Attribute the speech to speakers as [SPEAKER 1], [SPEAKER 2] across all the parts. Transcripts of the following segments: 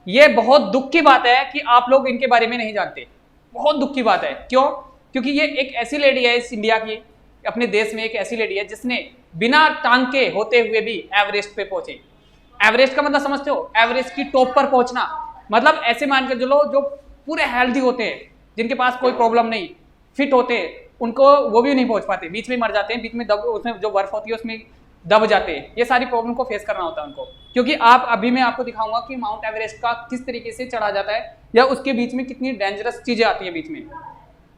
[SPEAKER 1] ये बहुत दुख की बात है कि आप लोग इनके बारे में नहीं जानते, बहुत दुख की बात है। क्यों? क्योंकि ये एक ऐसी लेडी है इस इंडिया की, अपने देश में एक ऐसी लेडी है जिसने बिना टांग के होते हुए भी एवरेस्ट पे पहुंची। एवरेस्ट का मतलब समझते हो? एवरेस्ट की टॉप पर पहुंचना मतलब ऐसे मान के चलो जो पूरे हेल्दी होते हैं, जिनके पास कोई प्रॉब्लम नहीं, फिट होते हैं, उनको वो भी नहीं पहुंच पाते, बीच में मर जाते हैं, बीच में दब, उसमें जो बर्फ होती है उसमें दब जाते हैं। ये सारी प्रॉब्लम को फेस करना होता है उनको। क्योंकि आप अभी मैं आपको दिखाऊंगा कि माउंट एवरेस्ट का किस तरीके से चढ़ा जाता है, या उसके बीच में कितनी डेंजरस चीजें आती है, बीच में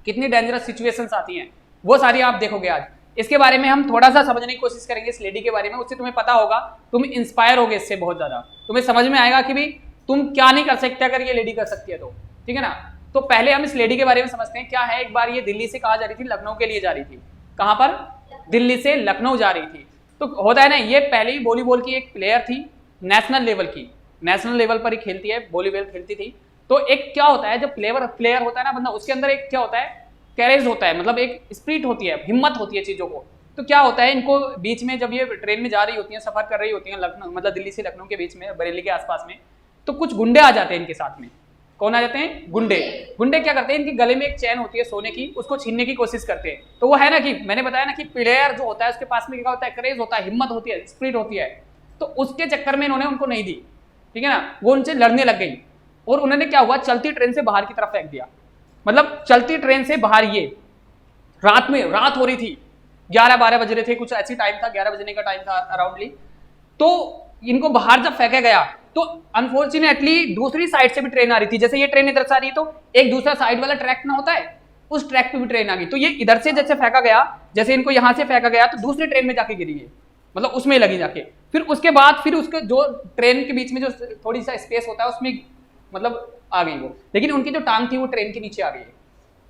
[SPEAKER 1] कितनी डेंजरस सिचुएशंस आती हैं, वो सारी आप देखोगे आज। इसके बारे में हम थोड़ा सा समझने की कोशिश करेंगे इस लेडी के बारे में, उससे तुम्हें पता होगा, तुम इंस्पायर होगे इससे बहुत ज्यादा, तुम्हें समझ में आएगा कि भाई तुम क्या नहीं कर सकते अगर ये लेडी कर सकती है तो। ठीक है ना? तो पहले हम इस लेडी के बारे में समझते हैं क्या है। एक बार ये दिल्ली से कहाँ जा रही थी? लखनऊ के लिए जा रही थी। कहाँ पर? दिल्ली से लखनऊ जा रही थी। तो होता है ना, ये पहले ही वॉलीबॉल की एक प्लेयर थी, नेशनल लेवल की, नेशनल लेवल पर ही खेलती है, वॉलीबॉल खेलती थी। तो एक क्या होता है, जब प्लेयर होता है ना बंदा, उसके अंदर एक क्या होता है, कैरेज होता है, मतलब एक स्पिरिट होती है, हिम्मत होती है चीजों को। तो क्या होता है, इनको बीच में जब ये ट्रेन में जा रही होती हैं, सफर कर रही होती हैं लखनऊ, मतलब दिल्ली से लखनऊ के बीच में, बरेली के आसपास में, तो कुछ गुंडे आ जाते हैं इनके साथ में। कौन आ जाते हैं? गुंडे। गुंडे क्या करते हैं, इनके गले में एक चैन होती है सोने की, उसको छीनने की कोशिश करते हैं। तो वो है ना कि मैंने बताया ना कि प्लेयर जो होता है उसके पास में क्या होता है, क्रेज होता है, हिम्मत होती है, स्पिरिट होती है। तो उसके चक्कर में इन्होंने उनको नहीं दी, ठीक है ना, वो उनसे लड़ने लग गई। और उन्होंने क्या हुआ, चलती ट्रेन से बाहर की तरफ फेंक दिया। मतलब चलती ट्रेन से बाहर, ये रात में, रात हो रही थी, 11-12 बज रहे थे, कुछ ऐसी टाइम था, 11 बजने का टाइम था अराउंडली। तो इनको बाहर जब फेंका गया तो अनफॉर्चुनेटली दूसरी साइड से भी ट्रेन आ रही थी। जैसे ये ट्रेन इधर से आ रही है तो एक दूसरा साइड वाला ट्रैक ना होता है, उस ट्रैक पे भी ट्रेन आ गई। तो ये इधर से जैसे फेंका गया, जैसे इनको यहां से फेंका गया, तो दूसरी ट्रेन में जाके गिरी है, मतलब उसमें लगी जाके। फिर उसके बाद फिर उसके जो ट्रेन के बीच में जो थोड़ी सा स्पेस होता है उसमें मतलब आ गई वो, लेकिन उनकी जो टांग थी वो ट्रेन के नीचे आ गई।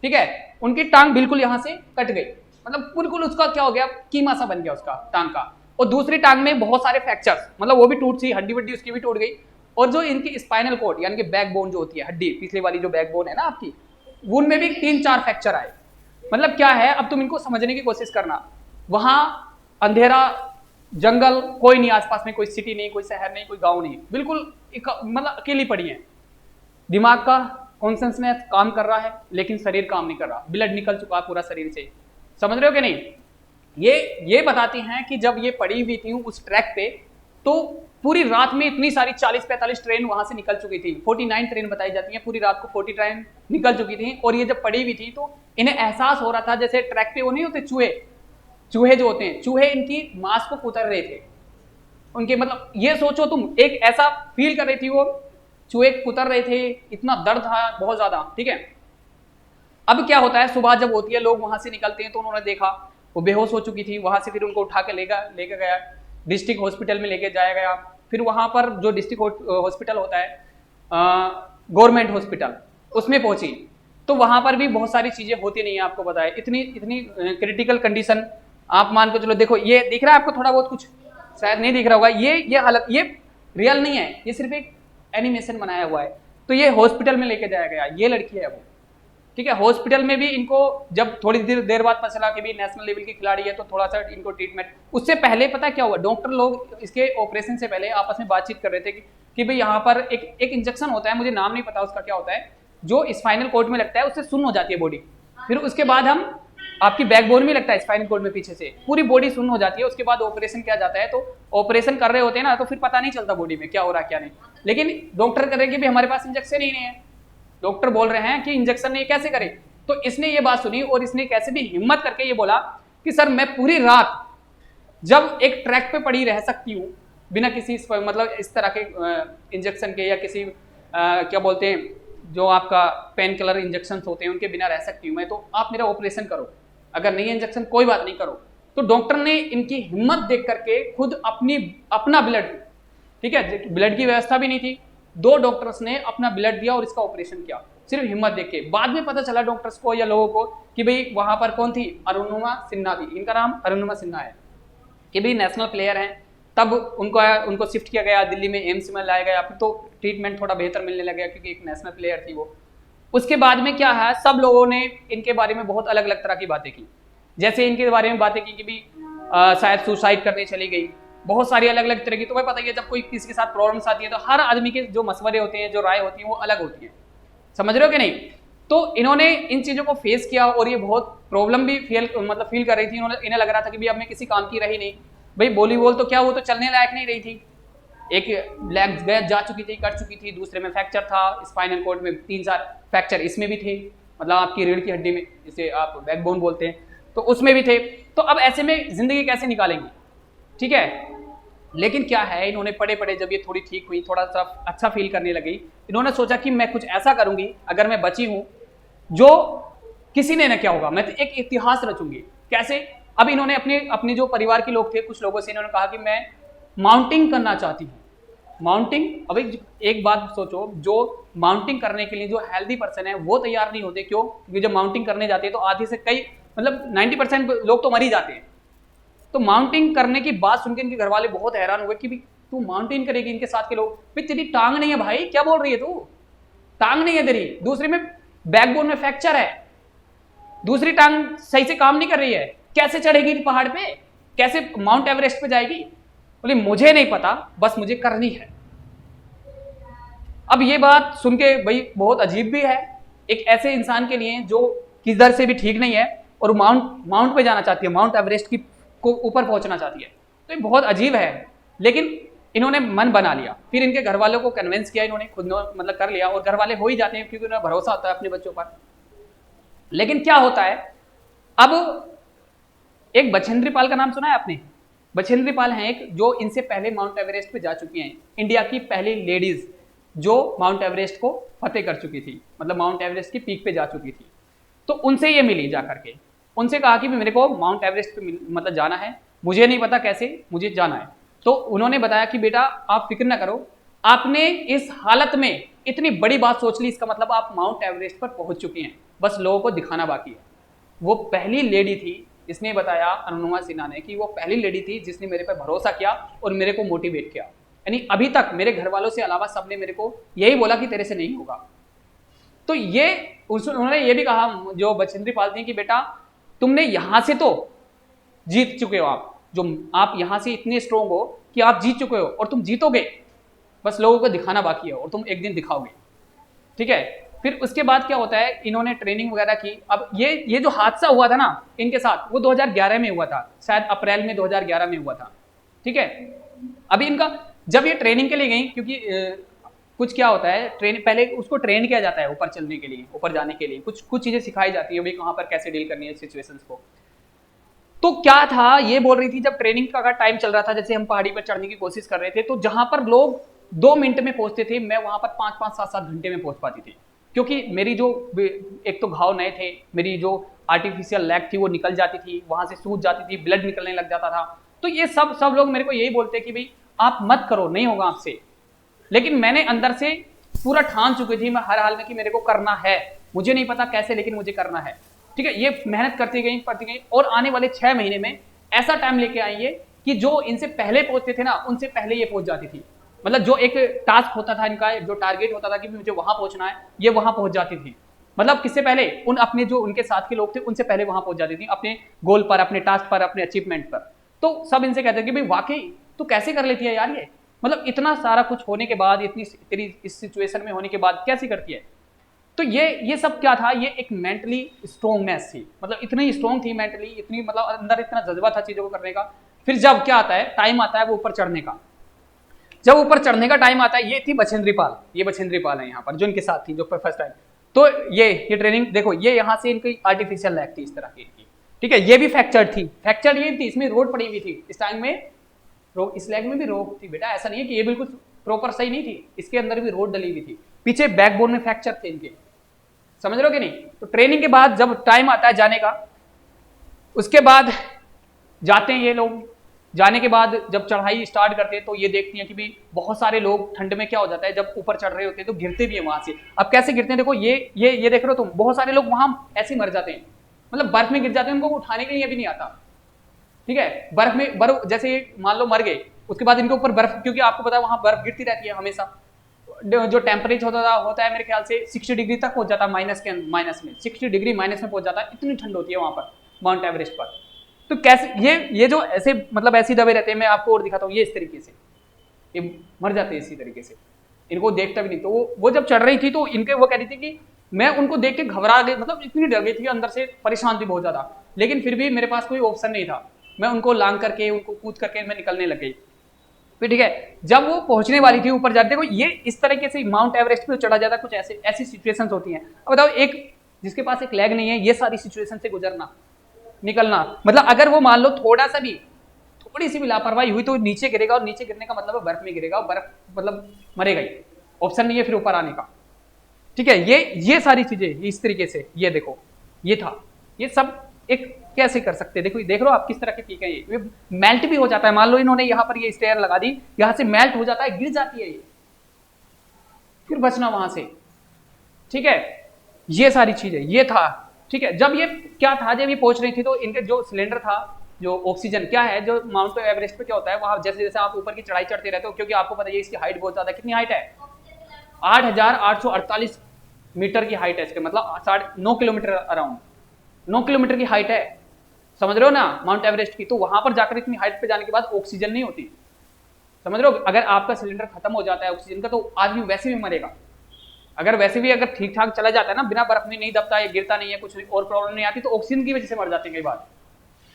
[SPEAKER 1] ठीक है, उनकी टांग बिल्कुल यहां से कट गई, मतलब बिल्कुल उसका क्या हो गया, कीमा सा बन गया उसका टांग का। और दूसरी टांग में बहुत सारे फ्रैक्चर्स, मतलब वो भी टूट सी, हड्डी वड्डी उसकी भी टूट गई। और जो इनकी स्पाइनल कॉर्ड यानी कि बैकबोन जो होती है, हड्डी पिछले वाली जो बैकबोन है ना आपकी, उनमें भी 3-4 फ्रैक्चर आए। मतलब क्या है, अब तुम इनको समझने की कोशिश करना। वहां अंधेरा, जंगल, कोई नहीं आसपास में, कोई सिटी नहीं, कोई शहर नहीं, कोई गांव नहीं, बिल्कुल मतलब अकेली पड़ी है। दिमाग का कॉन्शसनेस काम कर रहा है लेकिन शरीर काम नहीं कर रहा, ब्लड निकल चुका पूरा शरीर से। समझ रहे हो कि नहीं? ये बताती हैं कि जब ये पड़ी हुई थी उस ट्रैक पे, तो पूरी रात में इतनी सारी 40-45 ट्रेन वहां से निकल चुकी थी। 49 ट्रेन बताई जाती है, पूरी रात को 40 ट्रेन निकल चुकी थी। और ये जब पड़ी हुई थी तो इन्हें एहसास हो रहा था, जैसे ट्रैक पे वो नहीं होते चूहे जो होते हैं, चूहे इनकी मांस को कुतर रहे थे उनके, मतलब ये सोचो तुम, एक ऐसा फील कर रही थी वो, चूहे कुतर रहे थे, इतना दर्द था बहुत ज्यादा। ठीक है, अब क्या होता है, सुबह जब होती है, लोग वहां से निकलते हैं, तो उन्होंने देखा वो बेहोश हो चुकी थी। वहां से फिर उनको उठा के लेके गया, डिस्ट्रिक्ट हॉस्पिटल में लेके जाया गया। फिर वहां पर जो डिस्ट्रिक्ट हॉस्पिटल होता है, गवर्नमेंट हॉस्पिटल, उसमें पहुंची। तो वहां पर भी बहुत सारी चीजें होती नहीं है, आपको पता है, इतनी क्रिटिकल कंडीशन। आप मान के चलो, देखो ये दिख रहा है आपको थोड़ा बहुत, कुछ शायद नहीं दिख रहा होगा, ये हालत, ये रियल नहीं है, ये सिर्फ एक एनिमेशन बनाया हुआ है। तो ये हॉस्पिटल में लेके जाया गया, ये लड़की है वो। ठीक है, हॉस्पिटल में भी इनको जब थोड़ी देर बाद पता चला कि भी नेशनल लेवल की खिलाड़ी है, तो थोड़ा सा इनको ट्रीटमेंट, उससे पहले पता क्या हुआ, डॉक्टर लोग इसके ऑपरेशन से पहले आपस में बातचीत कर रहे थे कि भाई यहाँ पर एक इंजेक्शन होता है, मुझे नाम नहीं पता उसका क्या होता है, जो स्पाइनल कॉर्ड में लगता है, उससे सुन्न हो जाती है बॉडी। फिर उसके बाद हम आपकी बैकबोन में लगता है, स्पाइनल कॉर्ड में पीछे से पूरी बॉडी सुन्न हो जाती है। उसके बाद ऑपरेशन किया जाता है, तो ऑपरेशन कर रहे होते हैं ना, तो फिर पता नहीं चलता बॉडी में क्या हो रहा है क्या नहीं। लेकिन डॉक्टर कह रहे हैं कि हमारे पास इंजेक्शन ही नहीं है, डॉक्टर बोल रहे हैं कि इंजेक्शन नहीं, कैसे करें। तो इसने ये बात सुनी और इसने कैसे भी हिम्मत करके ये बोला कि सर मैं पूरी रात जब एक ट्रैक पे पड़ी रह सकती हूँ बिना किसी मतलब इस तरह के इंजेक्शन के, या किसी क्या बोलते हैं जो आपका पेन किलर इंजेक्शन होते हैं, उनके बिना रह सकती हूँ मैं, तो आप मेरा ऑपरेशन करो, अगर नहीं है इंजेक्शन कोई बात नहीं, करो। तो डॉक्टर ने इनकी हिम्मत देख करके खुद अपना ब्लड, ठीक है, ब्लड की व्यवस्था भी नहीं थी, 2 डॉक्टर्स ने अपना ब्लड दिया और इसका ऑपरेशन किया, सिर्फ हिम्मत देख के। बाद में पता चला डॉक्टर्स को या लोगों को कि भाई वहां पर कौन थी, अरुणिमा सिन्हा थी, इनका नाम अरुणिमा सिन्हा है, कि भाई नेशनल प्लेयर हैं। तब उनको शिफ्ट किया गया दिल्ली में, एम्स में लाया गया, फिर तो ट्रीटमेंट थोड़ा बेहतर मिलने लगा क्योंकि एक नेशनल प्लेयर थी वो। उसके बाद में क्या है, सब लोगों ने इनके बारे में बहुत अलग अलग तरह की बातें की। जैसे इनके बारे में बातें की कि भी शायद सुसाइड करने चली गई, बहुत सारी अलग अलग तरह की, तुम्हें पता ही है जब कोई किसी के साथ प्रॉब्लम्स आती है तो हर आदमी के जो मशवरे होते हैं, जो राय होती है वो अलग होती है, समझ रहे हो कि नहीं। तो इन्होंने इन चीज़ों को फेस किया और ये बहुत प्रॉब्लम भी फील कर रही थी। इन्हें लग रहा था कि भाई अब मैं किसी काम की रही नहीं, भाई वॉलीबॉल तो क्या, वो तो चलने लायक नहीं रही थी। एक लेग गया जा चुकी थी, कट चुकी थी, दूसरे में फ्रैक्चर था, स्पाइनल कॉर्ड में 3-4 फ्रैक्चर इसमें भी थे, मतलब आपकी रीढ़ की हड्डी में, जिसे आप बैकबोन बोलते हैं, तो उसमें भी थे। तो अब ऐसे में जिंदगी कैसे निकालेंगे, ठीक है। लेकिन क्या है, इन्होंने पढ़े पढ़े जब ये थोड़ी ठीक हुई, थोड़ा सा अच्छा फील करने लगी, इन्होंने सोचा कि मैं कुछ ऐसा करूंगी अगर मैं बची हूं जो किसी ने न क्या होगा, मैं तो एक इतिहास रचूंगी। कैसे? अब इन्होंने अपने जो परिवार के लोग थे, कुछ लोगों से इन्होंने कहा कि मैं माउंटिंग करना चाहती हूँ। माउंटिंग, अब एक बात सोचो, जो माउंटिंग करने के लिए जो हेल्दी पर्सन है वो तैयार नहीं होते, क्यों? क्योंकि जब माउंटिंग करने जाते हैं तो आधे से कई, मतलब 90% लोग तो मर ही जाते हैं। तो माउंटिंग करने की बात सुनकर इनके घर वाले बहुत हैरान हुए कि भी तू माउंटिंग करेगी, इनके साथ के लोग, भाई तेरी टांग नहीं है भाई, क्या बोल रही है तू, टांग नहीं है तेरी, दूसरी में बैकबोन में फ्रैक्चर है, दूसरी टांग सही से काम नहीं कर रही है, कैसे चढ़ेगी पहाड़ पे, कैसे माउंट एवरेस्ट पे जाएगी? बोले मुझे नहीं पता, बस मुझे करनी है। अब ये बात सुन के भाई बहुत अजीब भी है एक ऐसे इंसान के लिए जो किधर से भी ठीक नहीं है और माउंट पे जाना चाहती है, माउंट एवरेस्ट की को ऊपर पहुंचना चाहती है, तो ये बहुत अजीब है। लेकिन इन्होंने मन बना लिया, फिर इनके घर वालों को कन्विंस किया, इन्होंने खुद मतलब कर लिया, और घर वाले हो ही जाते हैं क्योंकि उन्हें भरोसा होता है अपने बच्चों पर। लेकिन क्या होता है, अब एक बछेंद्री पाल का नाम सुना है आपने? बछेंद्री पाल हैं एक, जो इनसे पहले माउंट एवरेस्ट पे जा चुकी हैं, इंडिया की पहली लेडीज जो माउंट एवरेस्ट को फतेह कर चुकी थी, मतलब माउंट एवरेस्ट की पीक पे जा चुकी थी। तो उनसे ये मिली जा करके, उनसे कहा कि मेरे को माउंट एवरेस्ट पे मतलब जाना है, मुझे नहीं पता कैसे, मुझे जाना है। तो उन्होंने बताया कि बेटा आप फिक्र ना करो, आपने इस हालत में इतनी बड़ी बात सोच ली, इसका मतलब आप माउंट एवरेस्ट पर पहुंच चुकी हैं, बस लोगों को दिखाना बाकी है। वो पहली लेडी थी, इसने बताया अनुपमा सिन्हा ने, कि वो पहली लेडी थी जिसने मेरे पर भरोसा किया और मेरे को मोटिवेट किया। यानी अभी तक मेरे घर वालों से अलावा सबने मेरे को यही बोला कि तेरे से नहीं होगा। तो ये उन्होंने ये भी कहा, जो बछेंद्री पाल थी, कि बेटा तुमने यहां से तो जीत चुके हो, आप यहां से इतने स्ट्रोंग हो कि आप जीत चुके हो और तुम जीतोगे, बस लोगों को दिखाना बाकी है और तुम एक दिन दिखाओगे, ठीक है। फिर उसके बाद क्या होता है, इन्होंने ट्रेनिंग वगैरह की। अब ये जो हादसा हुआ था ना इनके साथ, वो 2011 में हुआ था, शायद अप्रैल में 2011 में हुआ था, ठीक है। अभी इनका जब ये ट्रेनिंग के लिए गई, क्योंकि कुछ क्या होता है, पहले उसको ट्रेन किया जाता है ऊपर चलने के लिए, ऊपर जाने के लिए कुछ चीजें सिखाई जाती है, भाई कहाँ पर कैसे डील करनी है सिचुएशंस को। तो क्या था, ये बोल रही थी जब ट्रेनिंग का टाइम चल रहा था, जैसे हम पहाड़ी पर चढ़ने की कोशिश कर रहे थे, तो जहां पर लोग 2 मिनट में पहुंचते थे, मैं वहां पर 5-5, 7-7 घंटे में पहुंच पाती थी, क्योंकि मेरी जो एक तो घाव नए थे, मेरी जो आर्टिफिशियल लेग थी वो निकल जाती थी, वहां से सूज जाती थी, ब्लड निकलने लग जाता था। तो ये सब लोग मेरे को यही बोलते कि भाई आप मत करो, नहीं होगा आपसे। लेकिन मैंने अंदर से पूरा ठान चुकी थी मैं हर हाल में कि मेरे को करना है, मुझे नहीं पता कैसे, लेकिन मुझे करना है, ठीक है। ये मेहनत करती गई और आने वाले 6 महीने में ऐसा टाइम लेके आई है कि जो इनसे पहले पहुंचते थे ना, उनसे पहले ये पहुंच जाती थी। मतलब जो एक टास्क होता था इनका, जो टारगेट होता था कि मुझे वहां पहुंचना है, ये वहां पहुंच जाती थी। मतलब किससे पहले, अपने जो उनके साथ के लोग थे उनसे पहले वहां पहुंच जाती थी, अपने गोल पर, अपने टास्क पर, अपने अचीवमेंट पर। तो सब इनसे कहते हैं कि भाई वाकई तू कैसे कर लेती है यार, ये मतलब इतना सारा कुछ होने के बाद, इतनी तेरी इस सिचुएशन में होने के बाद कैसे करती है। तो ये सब क्या था, ये एक मेंटली स्ट्रोंगनेस थी, मतलब इतनी स्ट्रोंग थी मेंटली, इतनी मतलब अंदर इतना जज्बा था चीजों को करने का। फिर जब क्या आता है, टाइम आता है वो ऊपर चढ़ने का, जब ऊपर चढ़ने का टाइम आता है, ये थी बछेंद्री पाल, ये बछेंद्री पाल है यहाँ पर जो इनके साथ थी, जो फर्स्ट टाइम। तो ये ट्रेनिंग देखो, ये यहाँ से इनकी आर्टिफिशियल लेग थी इस तरह की इनकी, ठीक है। ये भी फ्रैक्चर्ड थी, फ्रैक्चर्ड ये थी, इसमें रोड पड़ी हुई थी इस टाइम में, इस लेग में भी रोड थी बेटा, ऐसा नहीं है कि ये बिल्कुल प्रॉपर सही नहीं थी, इसके अंदर भी रोड डली हुई थी, पीछे बैकबोन में फ्रैक्चर थे इनके, समझ रहे हो कि नहीं। तो ट्रेनिंग के बाद जब टाइम आता है जाने का, उसके बाद जाते हैं ये लोग, जाने के बाद जब चढ़ाई स्टार्ट करते हैं तो ये देखती हैं कि भी बहुत सारे लोग, ठंड में क्या हो जाता है जब ऊपर चढ़ रहे होते हैं तो गिरते भी हैं वहां से। अब कैसे गिरते हैं, देखो ये देख रहे हो तुम, बहुत सारे लोग वहां ऐसे मर जाते हैं, मतलब बर्फ में गिर जाते हैं, उनको उठाने के लिए भी नहीं आता, ठीक है। बर्फ जैसे मान लो मर गए, उसके बाद इनके ऊपर बर्फ, क्योंकि आपको पता है वहां बर्फ गिरती रहती है हमेशा, जो टेम्परेचर होता है मेरे ख्याल से 60 डिग्री तक पहुंच जाता है, माइनस में 60 डिग्री माइनस में पहुंच जाता है, इतनी ठंड होती है वहां पर माउंट एवरेस्ट पर। तो कैसे ये जो ऐसे मतलब ऐसे दबे रहते हैं, मैं आपको और दिखाता हूँ, ये इस तरीके से ये मर जाते हैं इसी तरीके से, इनको देखता भी नहीं। तो वो जब चढ़ रही थी तो इनके वो कह रही थी कि मैं उनको देख के घबरा गई, मतलब इतनी डर गई थी अंदर से, परेशान थी बहुत ज्यादा, लेकिन फिर भी मेरे पास कोई ऑप्शन नहीं था, मैं उनको लांग करके उनको कूद करके मैं निकलने लग गई। फिर ठीक है, जब वो पहुंचने वाली थी ऊपर जाते, देखो ये इस तरीके से माउंट एवरेस्ट पे चढ़ा जाता, कुछ ऐसे ऐसी सिचुएशंस होती हैं। अब बताओ, एक जिसके पास एक लेग नहीं है, ये सारी सिचुएशन से गुजरना, निकलना, मतलब अगर वो मान लो थोड़ा सा भी, थोड़ी सी भी लापरवाही हुई तो नीचे गिरेगा, और नीचे गिरने का मतलब है बर्फ में गिरेगा, और बर्फ मतलब मरेगा ही, ऑप्शन नहीं है फिर ऊपर आने का। ठीक है, ये सारी चीजें इस तरीके से, ये देखो ये था, ये सब एक कैसे कर सकते हैं, देखो देख लो आप किस तरह के पीक है, ये मेल्ट भी हो जाता है। मान लो इन्होंने यहाँ पर ये स्टेयर लगा दी, यहाँ से मेल्ट हो जाता है, गिर जाती है ये, फिर बचना वहां से। ठीक है, ये सारी चीजें ये था। ठीक है, जब ये क्या था, जब ये पहुंच रही थी तो इनके जो सिलेंडर था, जो ऑक्सीजन क्या है, जो माउंट एवरेस्ट पे क्या होता है, वहां जैसे जैसे आप ऊपर की चढ़ाई चढ़ते रहते हो, क्योंकि आपको पता है इसकी हाइट बहुत ज्यादा है, कितनी हाइट है, 8,848 मीटर की हाइट है इसके, मतलब 9 किलोमीटर अराउंड, 9 किलोमीटर की हाइट है, समझ रहे हो ना माउंट एवरेस्ट की। तो वहां पर जाकर इतनी हाइट पे जाने के बाद ऑक्सीजन नहीं होती, समझ रहे हो, अगर आपका सिलेंडर खत्म हो जाता है ऑक्सीजन का, तो आदमी वैसे भी मरेगा। अगर वैसे भी अगर ठीक ठाक चला जाता है ना, बिना बर्फ में नहीं दबता है, गिरता नहीं है, कुछ और प्रॉब्लम नहीं आती, तो ऑक्सीजन की वजह से मर जाते हैं कई बार।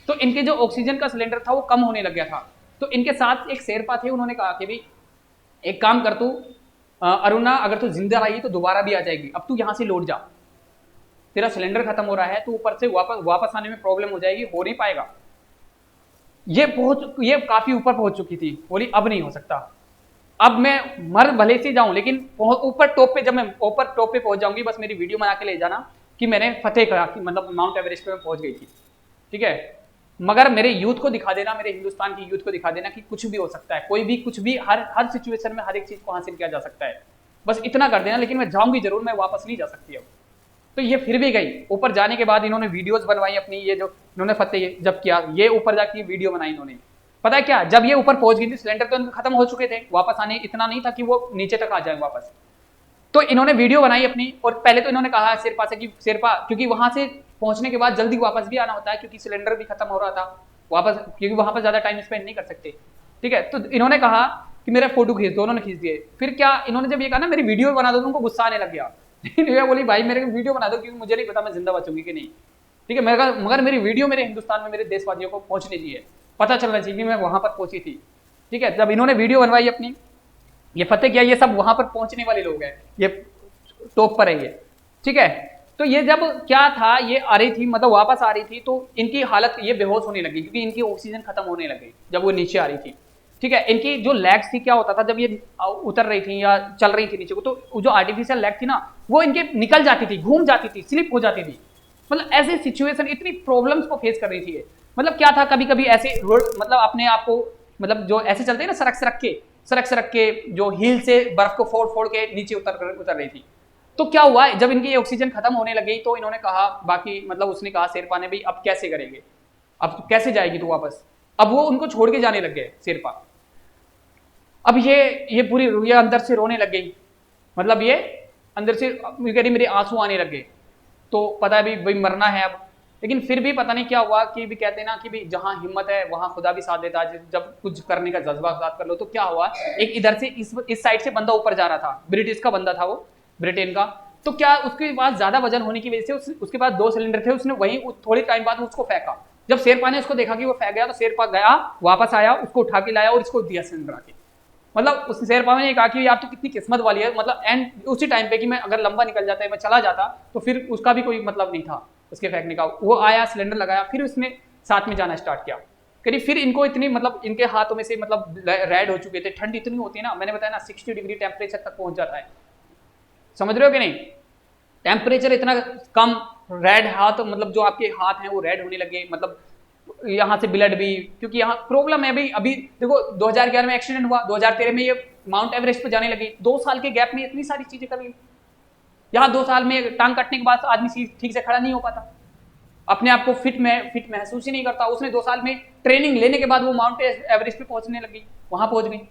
[SPEAKER 1] तो इनके जो ऑक्सीजन का सिलेंडर था वो कम होने लग गया था। तो इनके साथ एक शेरपा थे, उन्होंने कहा कि भाई एक काम कर तू अरुणा, अगर तू जिंदा रही तो दोबारा भी आ जाएगी, अब तू यहाँ से लौट जा, तेरा सिलेंडर खत्म हो रहा है, तो ऊपर से वापस आने में प्रॉब्लम हो जाएगी, हो नहीं पाएगा। ये काफी ऊपर पहुंच चुकी थी, बोली अब नहीं हो सकता, अब मैं मर भले से जाऊं, लेकिन ऊपर टॉप पे, जब मैं ऊपर टॉप पे पहुंच जाऊंगी, बस मेरी वीडियो बना के ले जाना कि मैंने फतेह करा, कि मतलब माउंट एवरेस्ट पे मैं पहुंच गई थी। ठीक है, मगर मेरे यूथ को दिखा देना, मेरे हिंदुस्तान की यूथ को दिखा देना कि कुछ भी हो सकता है, कोई भी कुछ भी, हर सिचुएशन में हर एक चीज को हासिल किया जा सकता है, बस इतना कर देना। लेकिन मैं जाऊंगी जरूर, मैं वापस नहीं जा सकती अब। तो ये फिर भी गई। ऊपर जाने के बाद इन्होंने वीडियोस बनवाई अपनी, ये जो इन्होंने फतेह जब किया, ये ऊपर जाके वीडियो बनाई इन्होंने। पता है क्या, जब ये ऊपर पहुंच गई थी, सिलेंडर तो इनके खत्म हो चुके थे, वापस आने इतना नहीं था कि वो नीचे तक आ जाए वापस। तो इन्होंने वीडियो बनाई अपनी, और पहले तो इन्होंने कहा शेरपा से कि शेरपा, क्योंकि वहां से पहुंचने के बाद जल्दी वापस भी आना होता है, क्योंकि सिलेंडर भी खत्म हो रहा था वापस, क्योंकि वहां पर ज्यादा टाइम स्पेंड नहीं कर सकते। ठीक है, तो इन्होंने कहा कि मेरा फोटो खींच दो, उन्होंने खींच दिए। फिर क्या इन्होंने जब ये कहा ना मेरी वीडियो बना दो, तो उनको गुस्सा आने लग गया। बोली भाई मेरे वीडियो बना दो, क्योंकि मुझे नहीं पता मैं जिंदा बचूंगी कि नहीं। ठीक है, मगर मेरी वीडियो मेरे हिंदुस्तान में मेरे देशवासियों को पहुंचनी चाहिए, पता चलना चाहिए कि मैं वहां पर पहुंची थी। ठीक है, जब इन्होंने वीडियो बनवाई अपनी, ये फतेह किया, ये सब वहां पर पहुंचने वाले लोग हैं, ये टॉप पर है ये। ठीक है, तो ये जब क्या था, ये आ रही थी, मतलब वापस आ रही थी, तो इनकी हालत, ये बेहोश होने लगी, क्योंकि इनकी ऑक्सीजन खत्म होने लग गई जब वो नीचे आ रही थी। ठीक है, इनकी जो लेग्स थी, क्या होता था जब ये उतर रही थी या चल रही थी नीचे को, तो जो आर्टिफिशियल लेग थी ना, वो इनके निकल जाती थी, घूम जाती थी, स्लिप हो जाती थी। मतलब ऐसे सिचुएशन, इतनी प्रॉब्लम्स को फेस कर रही थी ये। मतलब क्या था, कभी कभी ऐसे रोड, मतलब अपने आप को, मतलब जो ऐसे चलते हैं ना, सरक के जो हील से बर्फ को फोड़ फोड़ के नीचे उतर रही थी। तो क्या हुआ, जब इनकी ऑक्सीजन खत्म होने लगी, तो इन्होंने कहा, बाकी मतलब उसने कहा शेरपा ने, भाई अब कैसे करेंगे, अब कैसे जाएगी तू वापस। अब वो उनको छोड़ के जाने लग गए शेरपा। अब ये पूरी, ये अंदर से रोने लग गई, मतलब ये अंदर से कह रही मेरे आंसू आने लग गए। तो पता है भाई मरना है अब, लेकिन फिर भी पता नहीं क्या हुआ कि भी कहते हैं ना कि भी जहां हिम्मत है वहां खुदा भी साथ देता है। जब कुछ करने का जज्बा साथ कर लो, तो क्या हुआ, एक इधर से इस साइड से बंदा ऊपर जा रहा था, ब्रिटिश का बंदा था वो, ब्रिटेन का। तो क्या उसके पास ज्यादा वजन होने की वजह से उसके पास 2 सिलेंडर थे, उसने वहीं थोड़ी टाइम बाद उसको फेंका। जब शेरपा ने उसको देखा कि वो फेंक गया, तो शेरपा गया, वापस आया, उसको उठा के लाया और इसको दिया सिलेंडर आके। मतलब उस शेरपा ने कहा कि यार तू कितनी किस्मत वाली है, मतलब एंड उसी टाइम पे कि मैं अगर लंबा निकल जाता है, मैं चला जाता, तो फिर उसका भी कोई मतलब नहीं था उसके फेंकने का। वो आया, सिलेंडर लगाया, फिर उसने साथ में जाना स्टार्ट किया। करीब फिर इनको इतनी, मतलब इनके हाथों में से मतलब रेड हो चुके थे, ठंड इतनी होती है ना, मैंने बताया ना 60 डिग्री टेम्परेचर तक पहुंच जाता है, समझ रहे हो कि नहीं। टेम्परेचर इतना कम, रेड हाथ, मतलब जो आपके हाथ हैं वो रेड होने लगे, मतलब यहाँ से ब्लड भी, क्योंकि यहाँ प्रॉब्लम है भाई। अभी देखो 2011 में एक्सीडेंट हुआ, 2013 में ये माउंट एवरेस्ट पे जाने लगी, 2 साल के गैप में इतनी सारी चीजें कर ली। यहाँ 2 साल में टांग कटने के बाद आदमी ठीक से खड़ा नहीं हो पाता, अपने आप को फिट महसूस ही नहीं करता। उसने 2 साल में ट्रेनिंग लेने के बाद वो माउंट एवरेस्ट पे पहुंचने लगी, वहां पहुंच गई।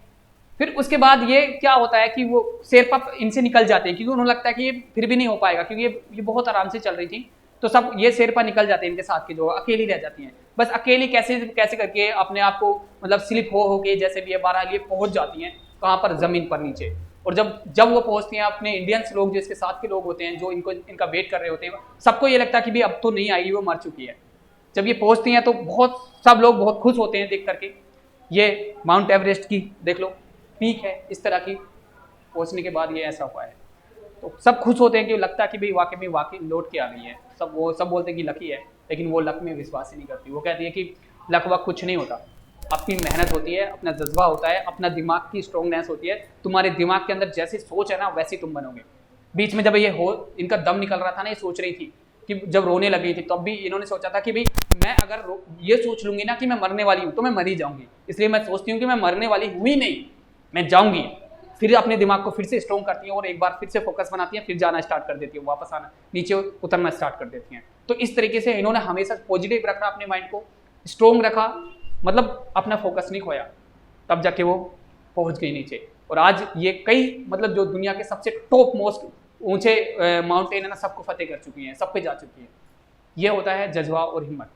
[SPEAKER 1] फिर उसके बाद ये क्या होता है कि वो शेरपा इनसे निकल जाते हैं, क्योंकि उन्हें लगता है कि ये फिर भी नहीं हो पाएगा, क्योंकि ये बहुत आराम से चल रही थी। तो सब ये शेरपा निकल जाते हैं इनके साथ के, जो अकेली रह जाती हैं, बस अकेली कैसे कैसे करके अपने आप को मतलब स्लिप हो के जैसे भी है बहरहाल ये पहुंच जाती हैं कहाँ पर, जमीन पर नीचे। और जब जब वो पहुंचती हैं, अपने इंडियंस लोग जो इसके साथ के लोग होते हैं जो इनका वेट कर रहे होते हैं, सबको ये लगता है कि भाई अब तो नहीं आएगी, वो मर चुकी है। जब ये पहुंचती हैं तो सब लोग बहुत खुश होते हैं देख करके। ये माउंट एवरेस्ट की देख लो पीक है, इस तरह की पहुंचने के बाद ये ऐसा हुआ है। तो सब खुश होते हैं कि लगता है कि भाई वाकई लौट के आ गई है। सब बोलते हैं कि लकी है, लेकिन वो लक में विश्वास ही नहीं करती। वो कहती है कि लक वक कुछ नहीं होता, आपकी मेहनत होती है, अपना जज्बा होता है, अपना दिमाग की स्ट्रॉन्गनेस होती है, तुम्हारे दिमाग के अंदर जैसी सोच है ना वैसी तुम बनोगे। बीच में जब ये इनका दम निकल रहा था ना, ये सोच रही थी कि जब रोने लगी थी तब भी इन्होंने सोचा था कि भाई मैं अगर ये सोच लूंगी ना कि मैं मरने वाली हूँ तो मैं मर ही जाऊंगी, इसलिए मैं सोचती हूँ कि मैं मरने वाली हुई नहीं, मैं जाऊंगी। फिर अपने दिमाग को फिर से स्ट्रॉन्ग करती हैं और एक बार फिर से फोकस बनाती हैं, फिर जाना स्टार्ट कर देती हैं, वापस आना नीचे उतरना स्टार्ट कर देती हैं। तो इस तरीके से इन्होंने हमेशा पॉजिटिव रखा, अपने माइंड को स्ट्रॉन्ग रखा, मतलब अपना फोकस नहीं खोया, तब जाके वो पहुंच गई नीचे। और आज ये कई मतलब जो दुनिया के सबसे टॉप मोस्ट ऊंचे माउंटेन है ना, सबको फतेह कर चुकी हैं, सब पे जा चुकी हैं। ये होता है जज्बा और हिम्मत।